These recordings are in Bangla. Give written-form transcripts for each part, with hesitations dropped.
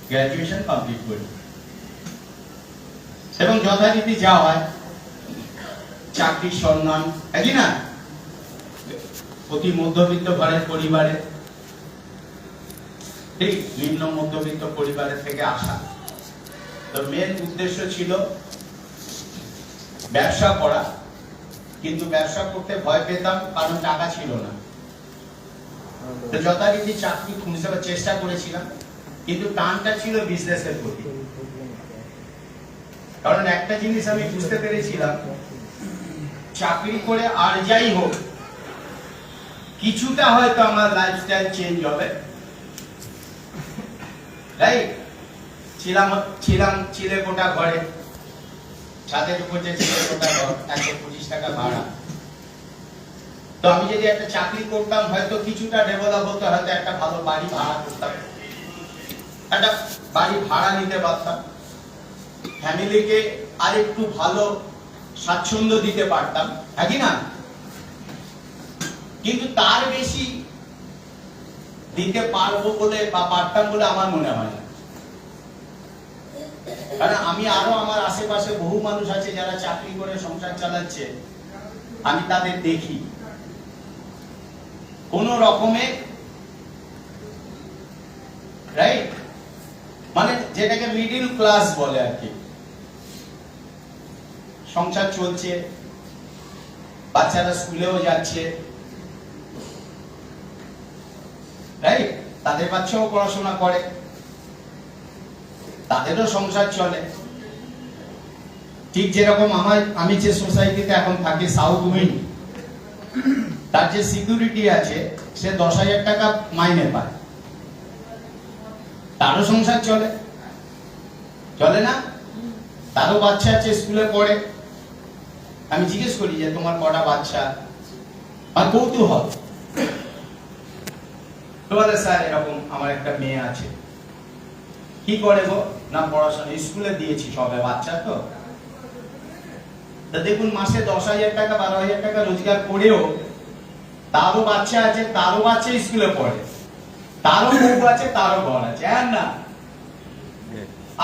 গ্রাজুয়েশন কমপ্লিট করি এবং যথারীতি যা হয় চাকরির সম্মান, একই না, অতি মধ্যবিত্ত ঘরের পরিবারে, ঠিক নিম্ন মধ্যবিত্ত পরিবারের থেকে আসা। তো মেন উদ্দেশ্য ছিল ব্যবসা করা, কিন্তু ব্যবসা করতে ভয় পেতাম কারণ টাকা ছিল না। তো যথারীতি চাকরি খুঁজতে চেষ্টা করেছিলাম, কিন্তু টানটা ছিল বিজনেসের প্রতি। কারণ একটা জিনিস আমি বুঝতে পেরেছিলাম, চাকরি করে আর যাই হোক কিছুটা হয়তো আমার লাইফস্টাইল চেঞ্জ হবে, রাইট? ছিলাম চিলেকোঠা ঘরে, ছাদের উপর যে চিলেকোঠা ঘর, 125 টাকা ভাড়া। তো আমি যদি একটা চাকরি করতাম হয়তো কিছুটা ডেভেলপ হতো, হয়তো একটা ভালো বাড়ি ভাড়া করতাম, একটা বাড়ি ভাড়া নিতে পারতাম, ফ্যামিলিকে আর একটু ভালো স্বাচ্ছন্দ্য দিতে পারতাম, নাকি না? কিন্তু তার বেশি দিতে পারবো বলে বা পারতাম বলে আমার মনে হয় না। কারণ আমি আরো আমার আশেপাশে বহু মানুষ আছে যারা চাকরি করে সংসার চালাচ্ছে, আমি তাদের দেখি কোন রকমে, রাইট, মানে যেটাকে মিডিল ক্লাস বলে আর কি, সংসার চলছে, বাচ্চারা স্কুলেও যাচ্ছে, রাইট, তাদের বাচ্চাও পড়াশোনা করে, তাদেরও সংসার চলে। ঠিক যেরকম আমি যে সোসাইটিতে এখন থাকি, সাউথ উইন্ড, তার যে সিকিউরিটি আছে সে 10,000 টাকা মাইনে পায়, তারও সংসার চলে, চলে না? তারও বাচ্চা আছে, স্কুলে পড়ে। আমি জিজ্ঞেস করি যে তোমার কটা বাচ্চা, আর কৌতূহল, তোমাদের স্যার এরকম আমার একটা মেয়ে আছে। কি করে গো? না পড়াশোনা, স্কুলে দিয়েছি সবে, বাচ্চা তো। দেখুন মাসে 10,000 টাকা 12,000 টাকা রোজগার করেও তারও বাচ্চা আছে, তারও বাচ্চা স্কুলে পড়ে, তারও বউ আছে, তারও ঘর আছে, হ্যাঁ না?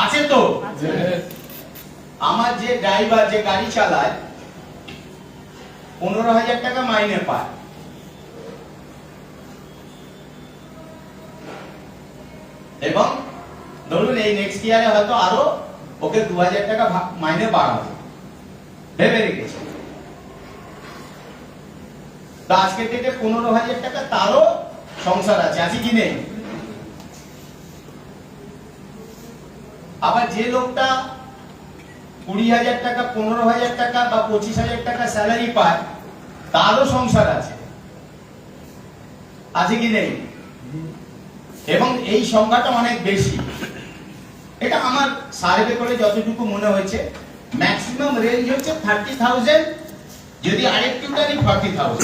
আছে তো? আমার যে ড্রাইভার, যে গাড়ি চালায়, 15,000 টাকা মাইনে পায়, এবং ধরুন এই নেক্সট ইয়ারে হয়তো আরো ওকে 2,000 টাকা মাইনে বাড়াবে, ভেবে রেখেছে। তো আজকে থেকে 15,000 টাকা তারও সংসার আছে, আছে কি নেই? আবার যে লোকটা 20,000 টাকা, 15,000 টাকা বা 25,000 টাকা স্যালারি পায়, তারও সংসার আছে, আছে কি নেই? এবং এই সংখ্যাটা অনেক বেশি। এটা আমার সার্ভে করে যতটুকু মনে হয়েছে, ম্যাক্সিমাম রেঞ্জ হচ্ছে 30,000, যদি আরেকটু টানি 40,000।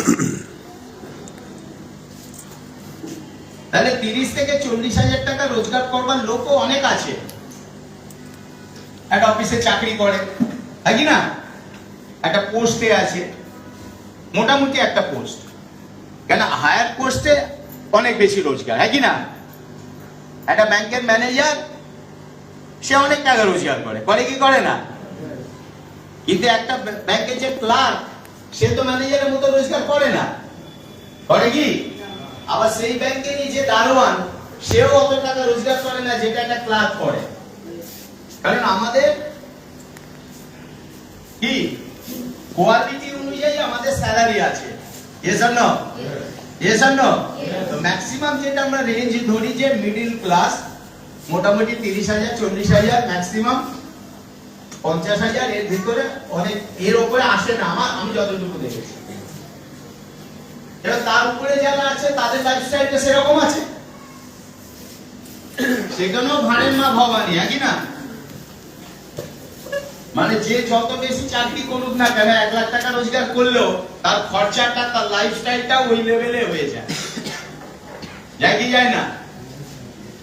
তাহলে 30 থেকে 40,000 টাকা রোজগার করবার লোকও অনেক আছে। একটা অফিসে চাকরি করে, নাকি না? একটা পোস্টে আছে, মোটামুটি একটা পোস্ট, কেন হায়ার পোস্টে অনেক বেশি রোজগার, হ্যাঁ কি না? একটা ব্যাংকের ম্যানেজার, সে অনেক টাকা রোজগার করে, করে কি করে না? কিন্তু একটা ব্যাংকের যে ক্লার্ক, সে তো ম্যানেজারের মতো রোজগার করে না, করে কি? আবার সেই ব্যাংকেরই যে দারোয়ান, সেও অত টাকা রোজগার করে না যেটা একটা ক্লার্ক করে। কারণ আমাদের কি কোয়ালিটি অনুযায়ী আমাদের স্যালারি আছে, yes or no? yes or no? তো ম্যাক্সিমাম যেটা আমরা রেঞ্জ ধরি যে মিডল ক্লাস, মোটামুটি 30,000 40,000, ম্যাক্সিমাম 50,000, এর ভিতরে অনেক, এর উপরে আসে না আমি যতটুকু দেখেছি। এবার তার উপরে যারা আছে তাদের লাইফস্টাইলটা সেরকম আছে, সেখানেও ভাড়ের মা ভবানী, একই না? মানে যে যত বেশি চাকরি করুক না কেন, 1 লাখ টাকা রোজগার করলেও তার খরচাটা, তার লাইফস্টাইলটা ওই লেভেলে হয়ে যায়, যায় কি যায় না?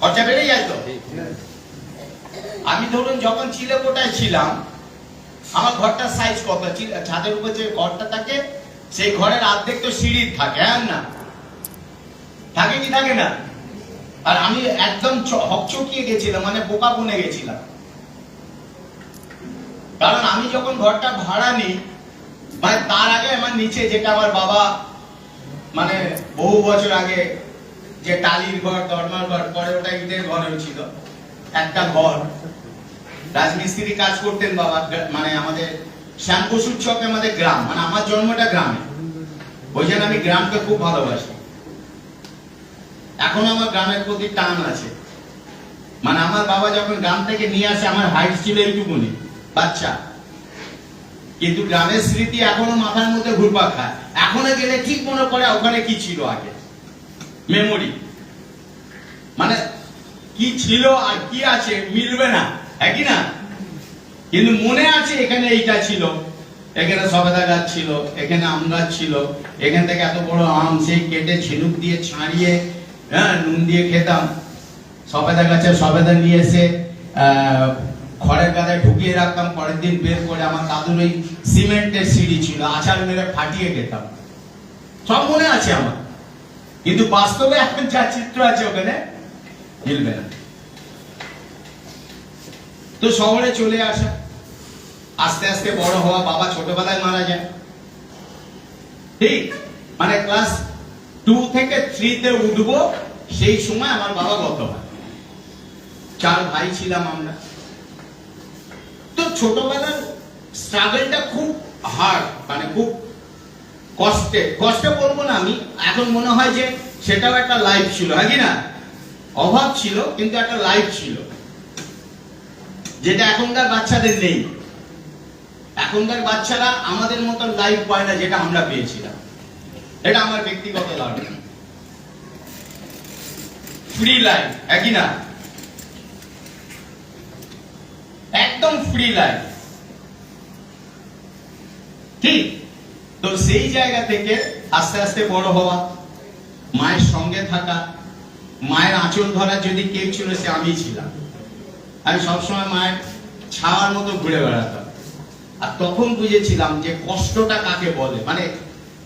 খরচা বেড়ে যায় তো। আমি ধরুন যখন চিলেকোঠায় ছিলাম, আমার ঘরটার সাইজ কত, ছাদের উপর যে ঘরটা থাকে সেই ঘরের অর্ধেক তো সিঁড়ির থাকে, হ্যাঁ না? থাকে কি থাকে না? আর আমি একদম হকচকিয়ে গেছিলাম, মানে বোকা বনে গেছিলাম। কারণ আমি যখন ঘরটা ভাড়া নিই, মানে তার আগে আমার নিচে, যেটা আমার বাবা মানে বহু বছর আগে যে টালির ঘর, দরমার ঘর, পরে ওটা ইটের ঘর হয়েছিল, একটা ঘর রাজমিস্ত্রি কাজ করতেন বাবা। মানে আমাদের শ্যামবসুর চক আমাদের গ্রাম, মানে আমার জন্মটা গ্রামে, ওই জন্য আমি গ্রামকে খুব ভালোবাসি। এখন আমার গ্রামের প্রতি টান আছে। মানে আমার বাবা যখন গ্রাম থেকে নিয়ে আসে, আমার হাইট ছিল এইটুকুনি বাচ্চা, কিন্তু গ্রামের স্মৃতি এখনো মাথার মধ্যে ঘুরপাক খায়। এখনো গেলে ঠিক মনে পড়ে ওখানে কি ছিল আগে, মেমোরি, মানে কি ছিল আর কি আছে মিলবে না, একই না, কিন্তু মনে আছে এখানে এইটা ছিল, এখানে সবেদা গাছ ছিল, এখানে আম গাছ ছিল, এখান থেকে এত বড় আম সেই কেটে ঝিনুক দিয়ে ছাড়িয়ে নুন দিয়ে খেতাম। সবেদা গাছের সবেদা নিয়ে এসে খড়ের গাদায় ঢুকিয়ে রাখতাম, পরের দিন বের করে আমার দাদুর ওই সিমেন্টের সিঁড়ি ছিল, আচার মেরে ফাটিয়ে খেতাম। সব মনে আছে আমার, কিন্তু বাস্তবে এখন যা চিত্র আছে ওখানে মিলবে না। তো শহরে চলে আসা, আস্তে আস্তে বড় হওয়া, বাবা ছোটবেলায় মারা যায়, ঠিক মানে ক্লাস 2 থেকে 3 তে উঠবো সেই সময় আমার বাবা গত হয়। 4 ভাই ছিলাম আমরা। তো ছোটবেলার স্ট্রাগলটা খুব হার্ড, মানে খুব কষ্টে বলবো না আমি, এখন মনে হয় যে সেটাও একটা লাইফ ছিল, হ্যাঁ কি না? অভাব ছিল কিন্তু একটা লাইফ ছিল, যেটা এখনকার বাচ্চাদের নেই। এখনকার বাচ্চারা আমাদের মতন লাইফ পায় না যেটা আমরা পেয়েছিলাম, এটা আমার ব্যক্তিগত ধারণা। ফ্রি লাইফ, একই না, একদম ফ্রি লাইফ, ঠিক। তো সেই জায়গা থেকে আস্তে আস্তে বড় হওয়া, মায়ের সঙ্গে থাকা, মায়ের আঁচল ধরার যদি কেউ ছিল সে আমি ছিলাম। আমি সবসময় মায়ের ছাওয়ার মতো ঘুরে বেড়াতাম। আর তখন বুঝেছিলাম যে কষ্টটা কাকে বলে, মানে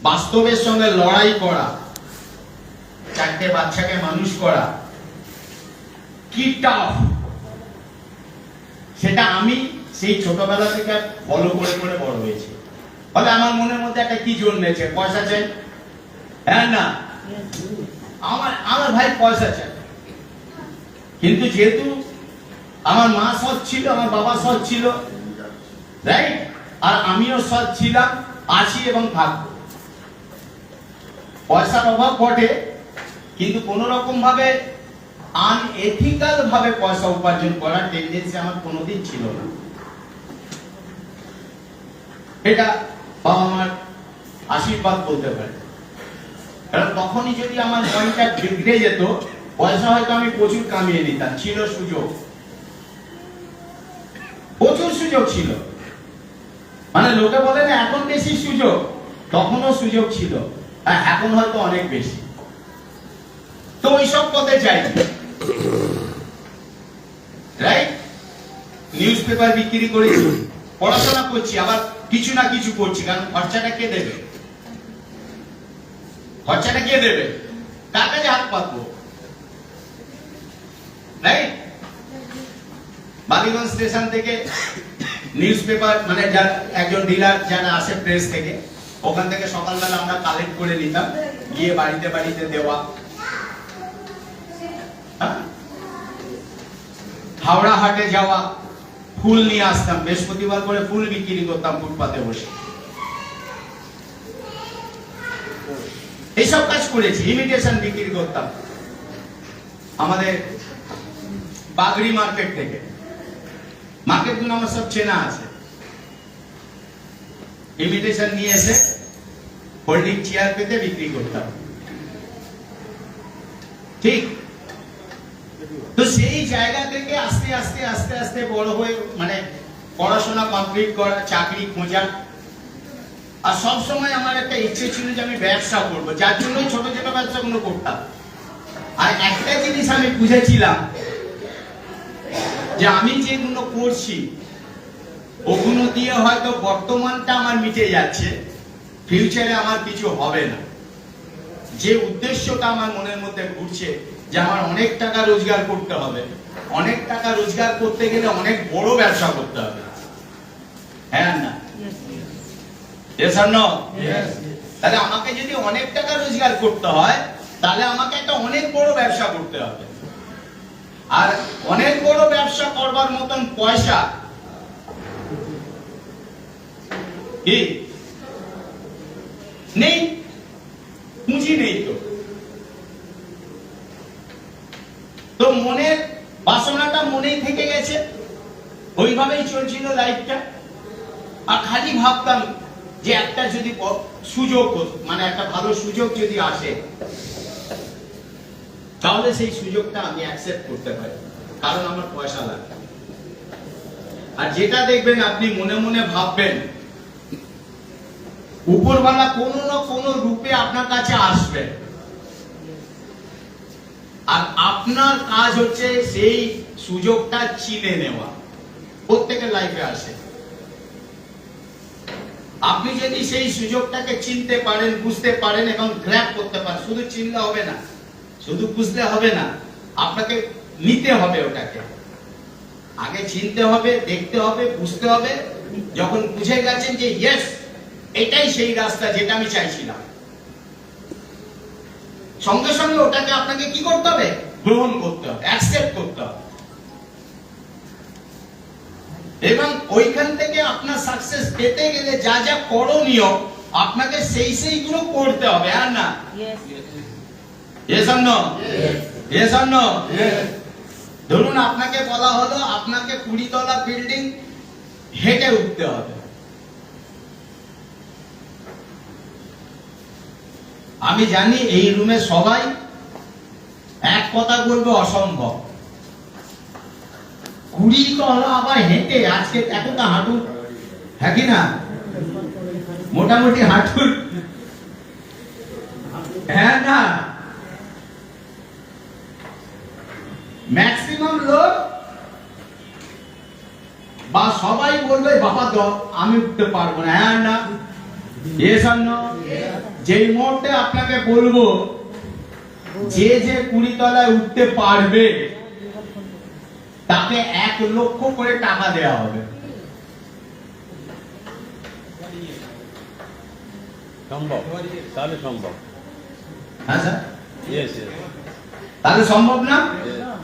বাস্তবের সঙ্গে লড়াই করা, 4টে বাচ্চাকে মানুষ করা কি টাফ, সেটা আমি সেই ছোটবেলা থেকে ফলো করে করে বড় হয়েছি। ফলে আমার মনের মধ্যে একটা কি জন্মেছে, পয়সা চাই, হ্যাঁ না, আমার ভাই পয়সা চাই। কিন্তু যেহেতু আমার মা সৎ ছিল, আমার বাবা সৎ ছিল, রাইট, আর আমিও সৎ ছিলাম, আছি এবং থাকবো। পয়সার অভাব ঘটে, কিন্তু কোন রকম ভাবে আনএথিক্যাল ভাবে পয়সা উপার্জন করার টেন্ডেন্সি আমার কোনোদিন ছিল না। এটা বাবা মার আশীর্বাদ বলতে পারে। কারণ তখনই যদি আমার পয়েন্টটা বিগড়ে যেত, পয়সা হয়তো আমি প্রচুর কামিয়ে নিতাম, ছিল সুযোগ, প্রচুর সুযোগ ছিল। মানে লোকে বলে না এখন বেশি সুযোগ, তখনও সুযোগ ছিল, আর এখন হয়তো অনেক বেশি। তো ওইসব পথে যাই, রাইট, নিউজ পেপার বিক্রি করেছি, পড়াশোনা করছি, আবার কিছু না কিছু করছি, কারণ খরচাটা কে দেবে? খরচাটা কে দেবে? কার কাছে হাত পাতবো, রাইট? বালিগঞ্জ স্টেশন থেকে নিউজ পেপার, মানে একজন ডিলার যারা আসে প্রেস থেকে, ওখান থেকে সকালবেলা আমরা কালেক্ট করে নিতাম, গিয়ে বাড়িতে বাড়িতে দেওয়া। হাওড়া হাটে যাওয়া, ফুল নিয়ে আসতাম, বৃহস্পতিবার করে ফুল বিক্রি করতাম ফুটপাতে বসে। এইসব কাজ করেছি, ইমিটেশন বিক্রি করতাম আমাদের বাগড়ি মার্কেট থেকে, মার্কেটগুলো আমার সব চেনা আছে। ইমিটেশন নিয়ে এসে হোল্ডিং চেয়ার পেতে বিক্রি করতাম, ঠিক। তো সেই জায়গা থেকে আস্তে আস্তে আস্তে আস্তে বড় হয়ে, মানে পড়াশোনা কমপ্লিট করা, চাকরি খোঁজা, আর সব সময় আমার একটা ইচ্ছে ছিল যে আমি ব্যবসা করব, যার জন্য ছোট ছোট ব্যবসাগুলো করতাম। আর একটা জিনিস আমি বুঝেছিলাম যে আমি যেগুলো করছি ওগুলো দিয়ে হয়তো বর্তমানটা আমার মিটে যাচ্ছে, ফিউচারে আমার কিছু হবে না। যে উদ্দেশ্যটা আমার মনের মধ্যে ঘুরছে যে আমার অনেক টাকা রোজগার করতে হবে, অনেক টাকা রোজগার করতে গেলে অনেক বড় ব্যবসা করতে হবে, হ্যাঁ না? Yes or no? তাহলে আমাকে যদি অনেক টাকা রোজগার করতে হয় তাহলে আমাকে একটা অনেক বড় ব্যবসা করতে হবে, আর অনেক বড় ব্যবসা করবার মতন পয়সা কি নেই, পুঁজি নেই। তো মনের বাসনাটা মনেই থেকে গেছে, ওইভাবেই চলছিল লাইফটা। আর খালি ভাবতাম যে একটা যদি সুযোগ, মানে একটা ভালো সুযোগ যদি আসে তাহলে সেই সুযোগটা আমি অ্যাকসেপ্ট করতে পারি, কারণ আমার পয়সা লাগে। আর যেটা দেখবেন আপনি মনে মনে ভাববেন, উপরওয়ালা কোনো না কোনো রূপে আপনার কাছে আসবে, আর আপনার কাজ হচ্ছে সেই সুযোগটা চিনে নেওয়া। প্রত্যেকের লাইফে আসে, আপনি যদি সেই সুযোগটাকে চিনতে পারেন, বুঝতে পারেন এবং গ্র্যাব করতে পারেন, শুধু চিনলে হবে না, শুধু বুঝলে হবে না, আপনাকে নিতে হবে ওটাকে। আগে চিনতে হবে, দেখতে হবে, বুঝতে হবে। যখন বুঝে গেছেন যে ইয়েস, এটাই সেই রাস্তা যেটা আমি চাইছিলাম, সঙ্গে সঙ্গে ওটাকে আপনাকে কি করতে হবে? গ্রহণ করতে হবে, অ্যাকসেপ্ট করতে হবে। এবং ওইখান থেকে আপনার সাকসেস পেতে গেলে যা যা করণীয় আপনাকে সেইগুলো করতে হবে, আর না? Yes or no? Yes or no? ধরুন আপনাকে বলা হলো আপনাকে 20 তলা বিল্ডিং হেঁটে উঠতে হবে। আমি জানি এই রুমে সবাই এক কথা বলবে অসম্ভব, 20 তলা আবার হেঁটে, আজকে এতটা হাঁটু, হ্যাঁ কি না? মোটামুটি হাঁটুর, হ্যাঁ না? ম্যাক্সিমাম লোক বা সবাই বলবে বাবা আমি উঠতে পারবো না, হ্যাঁ না? Yes or no? যেই মুহূর্তে আপনাকে বলবো যে 20 তলায় উঠতে পারবে তাকে 1 লক্ষ করে টাকা দেওয়া হবে। সম্ভব, তাহলে সম্ভব। হ্যাঁ স্যার, ইয়েস, তাহলে সম্ভব না?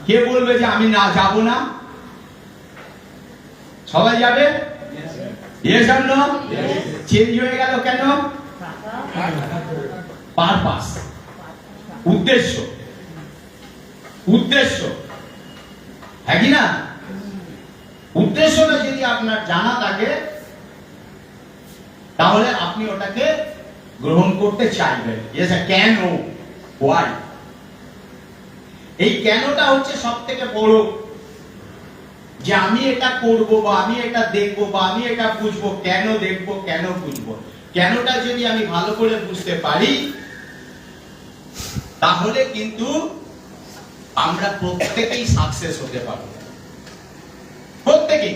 কে বলবে যে আমি না যাব না? সবাই যাবে? ইয়েস আর নো? চেঞ্জ হয়ে গেল কেন? পারপাস, উদ্দেশ্য, উদ্দেশ্য, হ্যাঁ কি না? উদ্দেশ্যটা যদি আপনার জানা থাকে তাহলে আপনি ওটাকে গ্রহণ করতে চাইবেন। ইয়েস, কেন, হোয়াই। এই কেনটা হচ্ছে সবথেকে বড়, যে আমি এটা করব বা আমি এটা দেখব বা আমি এটা বুঝবো। কেন দেখবো, কেন বুঝবো, কেনটা যদি আমি ভালো করে বুঝতে পারি তাহলে কিন্তু আমরা প্রত্যেকেই সাকসেস হতে পারবো, প্রত্যেকেই।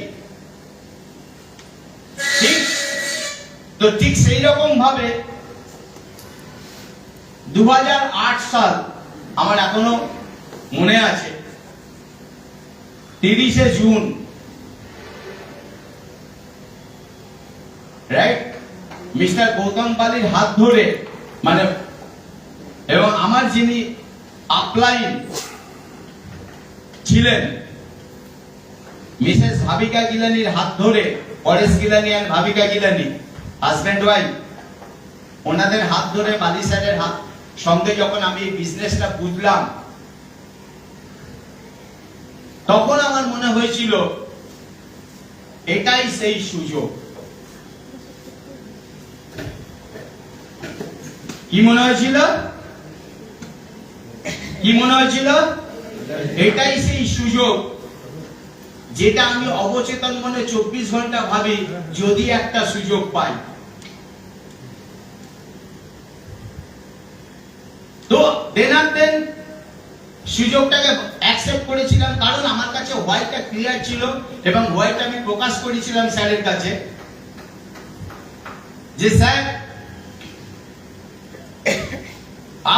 ঠিক তো, ঠিক সেই রকম ভাবে 2008 সাল আমার এখনো মনে আছে, 30শে জুন, রাইট? মিস্টার গৌতম পালির হাত ধরে, মানে, এবং আমার যিনি আপলাইন ছিলেন মিসেস ভাবিকা গিলানির হাত ধরে, পরেশ গিলানি আর ভাবিকা গিলানি, হাজব্যান্ড ওয়াইফ, ওনাদের হাত ধরে, বালি স্যারের হাত সঙ্গে যখন আমি এই বিজনেসটা বুঝলাম, তখন আমার মনে হয়েছিল এটাই সেই সুযোগ। কি মনে হয়েছিল? কি মনে হয়েছিল? এটাই সেই সুযোগ যেটা আমি অবচেতন মনে 24 ঘন্টা ভাবি, যদি একটা সুযোগ পাই। তো দেন সুযোগটাকে অ্যাকসেপ্ট করেছিলাম, কারণ আমার কাছে হোয়াইটটা ক্লিয়ার ছিল এবং হোয়াইট আমি প্রকাশ করেছিলাম স্যারের কাছে, যে স্যার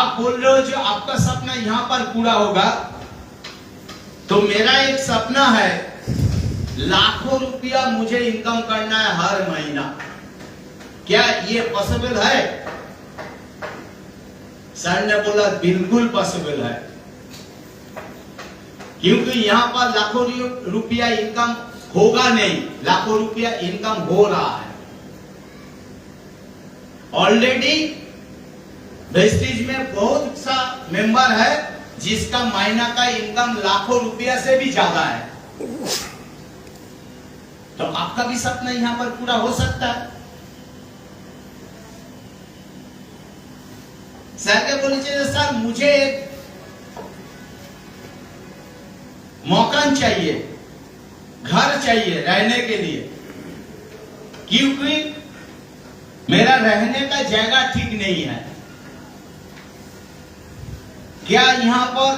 आप बोल रहे हो जो आपका सपना यहाँ पर पूरा होगा, तो मेरा एक सपना है, लाखों रुपया मुझे इनकम करना है हर महीना। क्या ये पॉसिबल है? सर ने बोला बिल्कुल पॉसिबल है, क्योंकि यहाँ पर लाखों रुपया इनकम होगा नहीं, लाखों रुपया इनकम हो रहा है ऑलरेडी। वेस्टिज में बहुत सा मेंबर है जिसका महीना का इनकम लाखों रुपया से भी ज्यादा है। तो आपका भी सपना यहां पर पूरा हो सकता है। सर के बोले सर मुझे एक मकान चाहिए, घर चाहिए रहने के लिए, क्योंकि मेरा रहने का जगह ठीक नहीं है। क्या यहां पर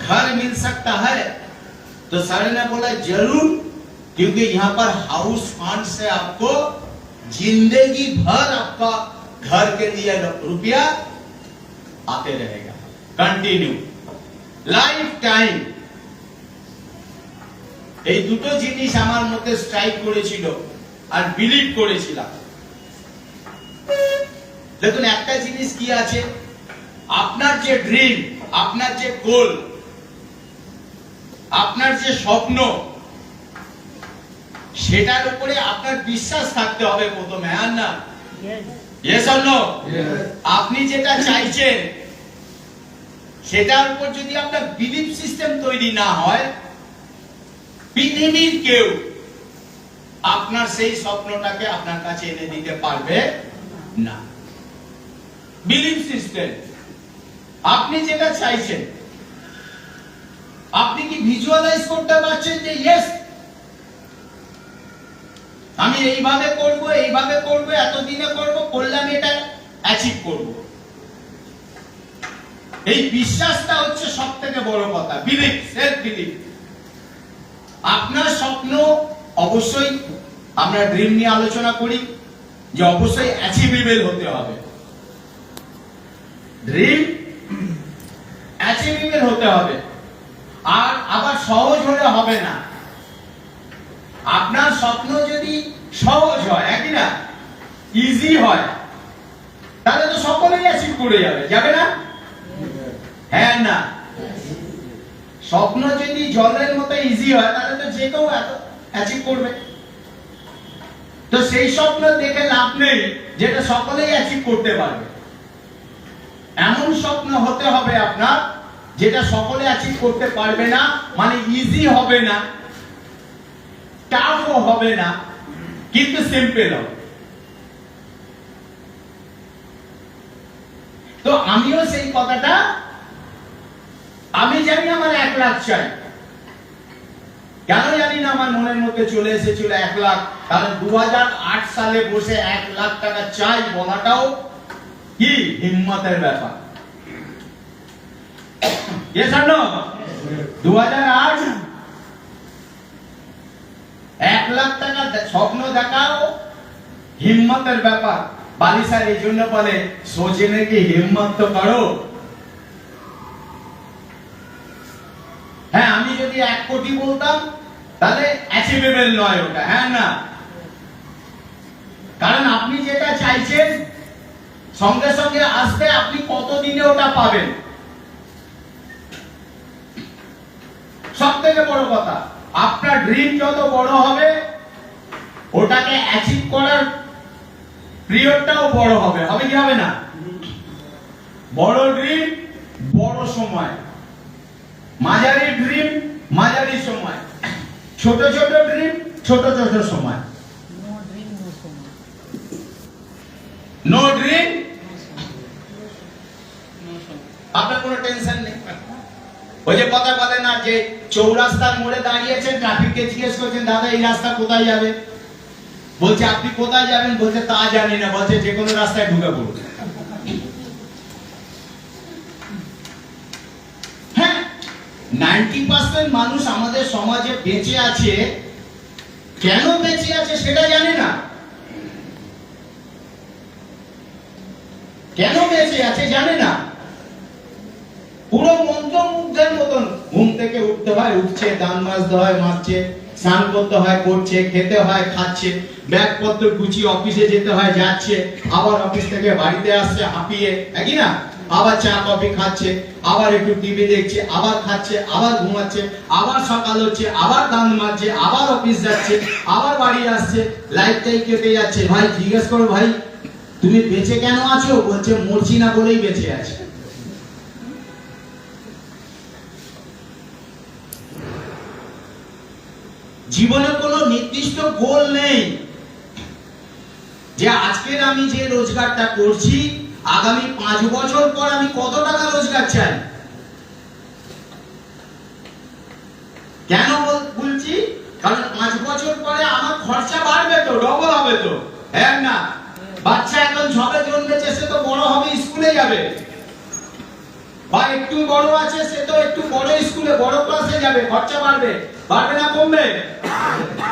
घर मिल सकता है? तो सर ने बोला जरूर, क्योंकि यहां पर हाउस फंड से आपको जिंदगी भर आपका घर के लिए रुपया आते रहेगा, कंटिन्यू लाइफ टाइम। এই দুটো জিনিস আমার মধ্যে স্ট্রাইক করেছিল আর বিলিভ করেছিলাম। দেখুন একটা জিনিস কি আছে, আপনার যে ড্রিম, আপনার যে গোল, আপনার যে স্বপ্ন, সেটার উপরে আপনার বিশ্বাস থাকতে হবে প্রথমে, হ্যাঁ না? Yes or no? আপনি যেটা চাইছেন সেটার উপর যদি আপনার বিলিভ সিস্টেম তৈরি না হয়, পৃথিবীর কেউ আপনার সেই স্বপ্নটাকে আপনার কাছে এনে দিতে পারবে না। বিলিভ সিস্টেম, আপনি যেটা চাইছেন, আপনি কি ভিজুয়ালাইজ করতে পারছেন যে ইয়েস আমি এইভাবে করব, এইভাবে করব, এতদিনে করব, করলে আমি এটা অ্যাচিভ করব। এই বিশ্বাসটা হচ্ছে সবথেকে বড় কথা, বিলিভ, সেলফ বিলিভ। আপনার স্বপ্ন অবশ্যই, আমরা ড্রিম নিয়ে আলোচনা করি যে অবশ্যই অ্যাচিভেবল হতে হবে। ড্রিম অ্যাচিভেবল হতে হবে, আর আবার সহজ হলে হবে না। আপনার স্বপ্ন যদি সহজ হয়, একই না, ইজি হয়, তাহলে তো সকলেই অ্যাচিভ করে যাবে, যাবে না? হ্যাঁ না? স্বপ্ন যদি জলের মতো ইজি হয় তাহলে তো যে কেউ অ্যাচিভ করবে। তো সেই স্বপ্ন দেখে লাভ নেই যেটা সকলেই অ্যাচিভ করতে পারবে। এমন স্বপ্ন হতে হবে আপনার যেটা সকলে অ্যাচিভ করতে পারবে না, মানে ইজি হবে না, টাফও হবে না, কিন্তু সিম্পল হবে। তো আমিও সেই কথাটা, আমি জানি আমার 1 লাখ চাই, কেন জানি না আমার মনের মধ্যে চলে এসেছিল 1 লাখ। কারণ 2008 সালে বসে 1 লাখ টাকা চাই বলাটাও কি হিম্মতের ব্যাপার। Yes or no? 2008 1 লাখ টাকা স্বপ্ন দেখাও হিম্মতের ব্যাপার। বালি স্যার এই জন্য বলে সোচনে কি হিম্মত তো করো। হ্যাঁ, আমি যদি 1 কোটি বলতাম তাহলে অ্যাচিভেবল নয় ওটা, হ্যাঁ না? কারণ আপনি যেটা চাইছেন সঙ্গে সঙ্গে আসবে, আপনি কতদিনে ওটা পাবেন। সব থেকে বড় কথা, আপনার ড্রিম যত বড় হবে ওটাকে অ্যাচিভ করার পিরিয়ডটাও বড় হবে, হবে কি হবে না? বড় ড্রিম বড় সময়, মাঝারি ড্রিম মাঝারি সময়, ছোট ছোট ড্রিম ছোট ছোট সময়। নো ড্রিম আপনার কোনো টেনশন নেই। ওই যে কথা বলে না যে চৌরাস্তার মোড়ে দাঁড়িয়েছেন, ট্রাফিককে জিজ্ঞেস করছেন দাদা এই রাস্তা কোথায় যাবে, বলছে আপনি কোথায় যাবেন, বলছে তা জানি না, বলছে যে কোনো রাস্তায় ঢুকে পড়ুন। হ্যাঁ, 90% মানুষ আমাদের সমাজে বেঁচে আছে, কেন বেঁচে আছে সেটা জানে না। কেন বেঁচে আছে জানে না, পুরো মন্ত্রমুগ্ধের মতন ঘুম থেকে উঠতে হয়, উঠছে, দান মাজতে হয়, মাজছে, স্নান করতে হয়, করছে, খেতে হয়, খাচ্ছে, ব্যাগপত্র গুছিয়ে অফিসে যেতে হয়, যাচ্ছে, আবার অফিস থেকে বাড়িতে আসছে হাঁপিয়ে, একই না, আবার চা কফি খাচ্ছে, আবার একটু টিভি দেখছে, আবার খাচ্ছে, আবার ঘুমাচ্ছে, আবার সকাল হচ্ছে, আবার দান মাজছে, আবার অফিস যাচ্ছে, আবার বাড়ি আসছে, লাইফটাই কেটে যাচ্ছে। ভাই জিজ্ঞেস করো, ভাই তুমি বেঁচে কেন আছো? বলছে মরছি না বলেই বেঁচে আছে। জীবনে কোনো নির্দিষ্ট গোল নেই যে আজকের আমি যে রোজগারটা করছি আগামী 5 বছর পর আমি কত টাকা রোজগার চাই। কেন বলছি? কারণ 5 বছর পরে আমার খরচা বাড়বে তো, ডবল হবে তো, হ্যাঁ না? বাচ্চা এখন সবে জন্মেছে, সে তো বড় হবে, স্কুলে যাবে, বা একটু বড় আছে সে তো একটু বড় স্কুলে, বড় ক্লাসে যাবে, খরচা বাড়বে, বাড়বে না কমবে?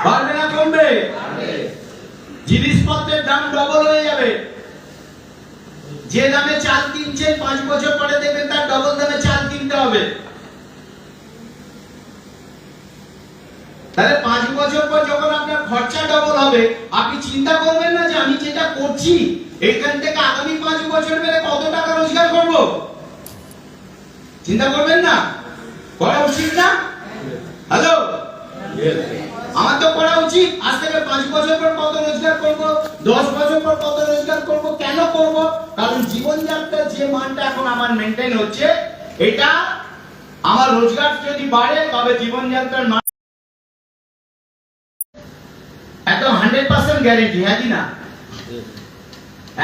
বাড়বে না কমবে? জিনিসপত্রের দাম ডবল হয়ে যাবে। যে দামে চাল কিনছে 5 বছর পরে দেখবেন তার ডবল দামে চাল কিনতে হবে। তাহলে 5 বছর পর যখন আপনার খরচা ডবল হবে, আপনি চিন্তা করবেন না যে আমি যেটা করছি এখান থেকে আগামী 5 বছর পরে কত টাকা রোজগার করব? চিন্তা করবেন না? করা উচিত না? হ্যালো, আমার তো করা উচিত। আজ থেকে 5 বছর পর কত রোজগার করব, 10 বছর পর কত রোজগার করব। কেন করব? কারণ জীবনযাত্রার যে মানটা এখন আমার মেনটেন হচ্ছে, এটা আমার রোজগার যদি বাড়ে তবে জীবনযাত্রার মান একদম 100% গ্যারেন্টি, হ্যাঁ কি না?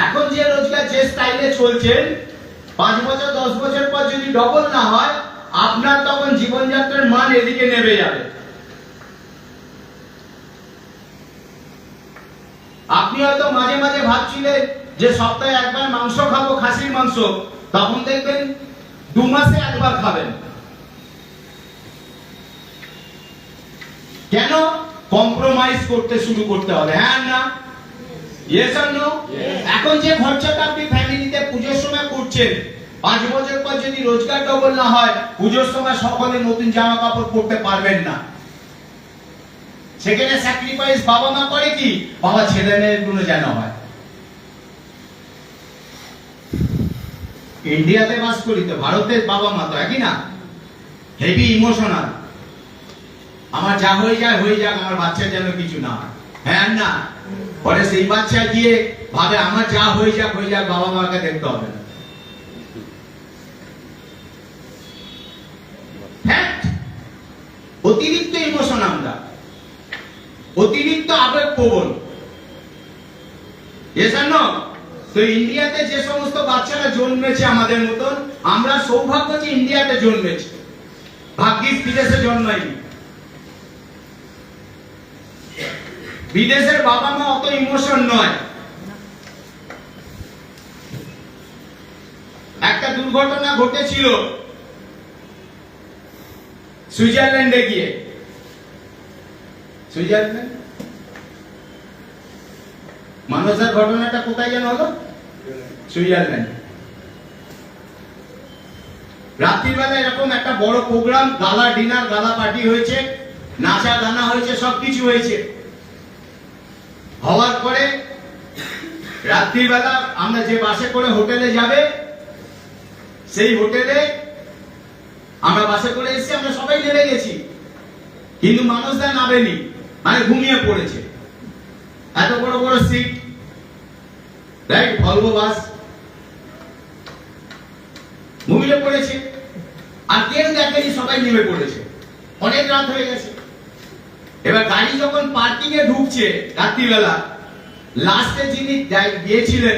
এখন যে রোজগার যে স্টাইলে চলছেন, 5 বছর 10 বছর পর যদি ডবল না হয়, আপনার তখন জীবনযাত্রার মান এদিকে নেমে যাবে। আপনি হয়তো মাঝে মাঝে ভাবছিলেন যে সপ্তাহে একবার মাংস খাবো, খাসির মাংস, তখন দেখবেন 2 মাসে একবার খাবেন। কেন? কম্প্রোমাইজ করতে শুরু করতে হবে, হ্যাঁ না? ইয়েস আর নো? এখন যে খরচাটা আপনি ফ্যামিলিতে পুজোর সময় করছেন, 5 বছর পর যদি রোজগার ডবল না হয়, পুজোর সময় সকলে নতুন জামা কাপড় পরতে পারবেন না। সেখানে স্যাক্রিফাইস বাবা মা করে কি? বাবা ছেলে মেয়ের গুলো যেন হয়। ইন্ডিয়াতে বাস করি তো, ভারতের বাবা মা তো একই না, হেভি ইমোশনাল। আমার যা হয়ে যায় হয়ে যাক, আমার বাচ্চার যেন কিছু না হয়, হ্যাঁ না? পরে সেই বাচ্চা গিয়ে ভাবে আমার যা হয়ে যাক হয়ে যাক, বাবা মাকে দেখতে হবে না। অতিরিক্ত ইমোশন, আমরা অতিরিক্ত আবেগপ্রবণ। তো ইন্ডিয়াতে যে সমস্ত বাচ্চারা জন্মেছে আমাদের মতন, আমরা সৌভাগ্য যে ইন্ডিয়াতে জন্মেছে, ভাগ্যিস বিদেশে জন্মাইনি। বিদেশের বাবা মা অত ইমোশন নয়। একটা দুর্ঘটনা ঘটেছিল সুইজারল্যান্ডে গিয়ে। সুইজারল্যান্ড মানুষের ঘটনাটা কোথায় যেন হলো? সুইজারল্যান্ড। রাত্রিবেলা এরকম একটা বড় প্রোগ্রাম, গালা ডিনার, গালা পার্টি হয়েছে, নাচা গানা হয়েছে, সবকিছু হয়েছে। হওয়ার পরে রাত্রিবেলা আমরা যে বাসে করে হোটেলে যাবে, সেই হোটেলে আমরা বাসে করে এসেছি, আমরা সবাই নেমে গেছি, কিন্তু মানুষরা নামেনি, মানে ঘুমিয়ে পড়েছে। এত বড় বড় সিট, রাইট, ভলভো বাস, ঘুমিয়ে পড়েছে। আর কেউ দেখেনি, সবাই নেমে পড়েছে, অনেক রাত হয়ে গেছে। এবার গাড়ি যখন পার্কিং এ ঢুকছে রাত্রিবেলা, লাস্টে যিনি গিয়েছিলেন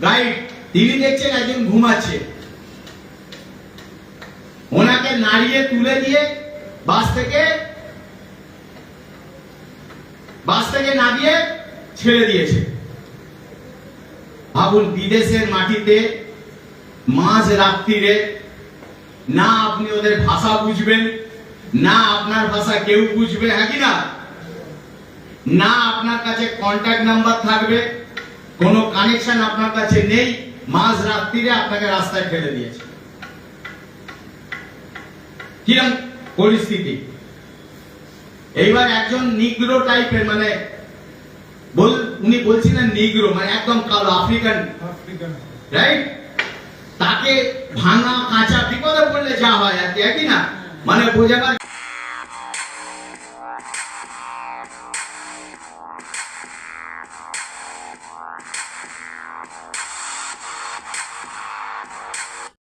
গাইড, তিনি দেখছেন একজন ঘুমাচ্ছে। ওনাকে নাড়িয়ে তুলে দিয়ে বাস থেকে নামিয়ে ছেড়ে দিয়েছে। ভাবুন, বিদেশের মাটিতে মাঝ রাত্রিরে, না আপনি ওদের ভাষা বুঝবেন, না আপনার ভাষা কেউ বুঝবে, হ্যাঁ কি না? না আপনার কাছে কন্ট্যাক্ট নাম্বার থাকবে, কোনো কানেকশন আপনার কাছে নেই, মাঝ রাত্রিরে আপনাকে রাস্তায় ফেলে দিয়েছে, কিরম পরিস্থিতি? এইবার একজন নিগ্রো টাইপের, মানে উনি বলছিলেন নিগ্রো মানে একদম কালো আফ্রিকান, রাইট? তাকে ভাঙা কাঁচা বিপদে পড়লে যা হয় আর কি, একই না, মানে বোঝাবার